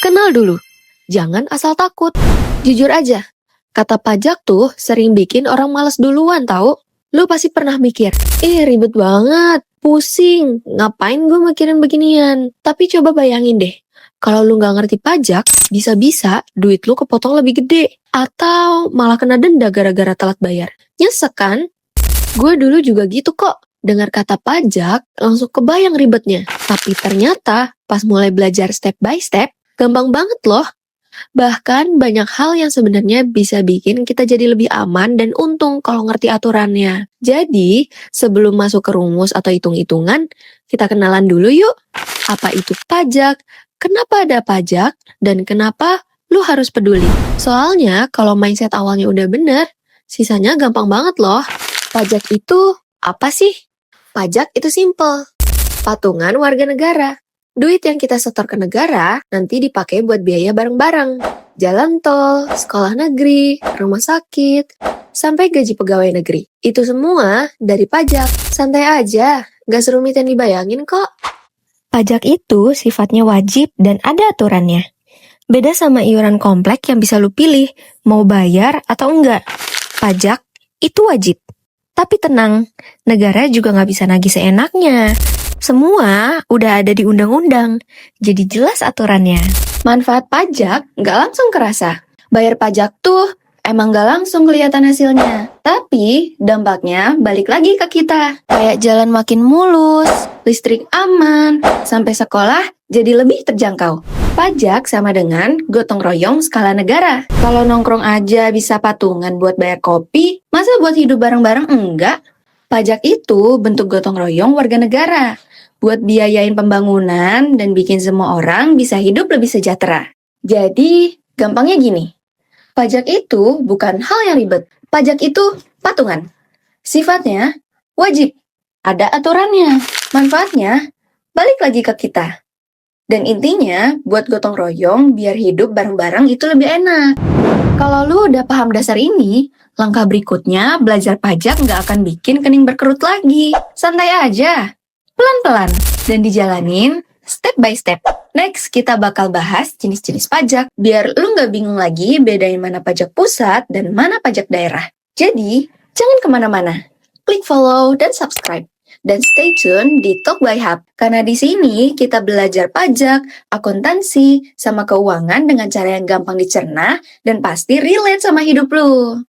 Kenal dulu, jangan asal takut. Jujur aja, kata pajak tuh sering bikin orang malas duluan tahu. Lu pasti pernah mikir, ih ribet banget, pusing, ngapain gue mikirin beginian. Tapi coba bayangin deh, kalau lu nggak ngerti pajak, bisa-bisa duit lu kepotong lebih gede. Atau malah kena denda gara-gara telat bayar. Nyesek kan? Gue dulu juga gitu kok. Dengar kata pajak, langsung kebayang ribetnya. Tapi ternyata, pas mulai belajar step by step, gampang banget loh. Bahkan banyak hal yang sebenarnya bisa bikin kita jadi lebih aman dan untung kalau ngerti aturannya. Jadi, sebelum masuk ke rumus atau hitung-hitungan, kita kenalan dulu yuk. Apa itu pajak? Kenapa ada pajak? Dan kenapa lu harus peduli? Soalnya, kalau mindset awalnya udah bener, sisanya gampang banget loh. Pajak itu apa sih? Pajak itu simple. Patungan warga negara. Duit yang kita setor ke negara nanti dipakai buat biaya barang-barang. Jalan tol, sekolah negeri, rumah sakit, sampai gaji pegawai negeri. Itu semua dari pajak. Santai aja, gak serumit yang dibayangin kok. Pajak itu sifatnya wajib dan ada aturannya. Beda sama iuran komplek yang bisa lu pilih, mau bayar atau enggak. Pajak itu wajib. Tapi tenang, negara juga nggak bisa nagih seenaknya. Semua udah ada di undang-undang, jadi jelas aturannya. Manfaat pajak nggak langsung kerasa. Bayar pajak tuh emang nggak langsung kelihatan hasilnya. Tapi dampaknya balik lagi ke kita. Kayak jalan makin mulus, listrik aman, sampai sekolah jadi lebih terjangkau. Pajak sama dengan gotong royong skala negara. Kalau nongkrong aja bisa patungan buat bayar kopi, masa buat hidup bareng-bareng enggak? Pajak itu bentuk gotong royong warga negara. Buat biayain pembangunan dan bikin semua orang bisa hidup lebih sejahtera. Jadi, gampangnya gini. Pajak itu bukan hal yang ribet. Pajak itu patungan. Sifatnya wajib. Ada aturannya. Manfaatnya balik lagi ke kita. Dan intinya, buat gotong royong biar hidup bareng-bareng itu lebih enak. Kalau lu udah paham dasar ini, langkah berikutnya belajar pajak nggak akan bikin kening berkerut lagi. Santai aja, pelan-pelan, dan dijalanin step by step. Next, kita bakal bahas jenis-jenis pajak, biar lu nggak bingung lagi bedain mana pajak pusat dan mana pajak daerah. Jadi, jangan kemana-mana. Klik follow dan subscribe. Dan stay tune di Talk by Hub, karena di sini kita belajar pajak, akuntansi, sama keuangan dengan cara yang gampang dicerna dan pasti relate sama hidup lu.